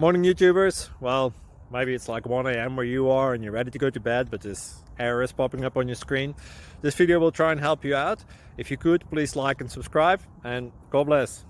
Morning, YouTubers. Well, maybe it's like 1 a.m. where you are and you're ready to go to bed, but this error is popping up on your screen. This video will try and help you out. If you could, please like and subscribe, and God bless.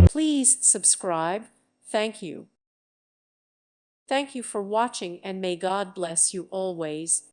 Please subscribe. Thank you. Thank you for watching, and may God bless you always.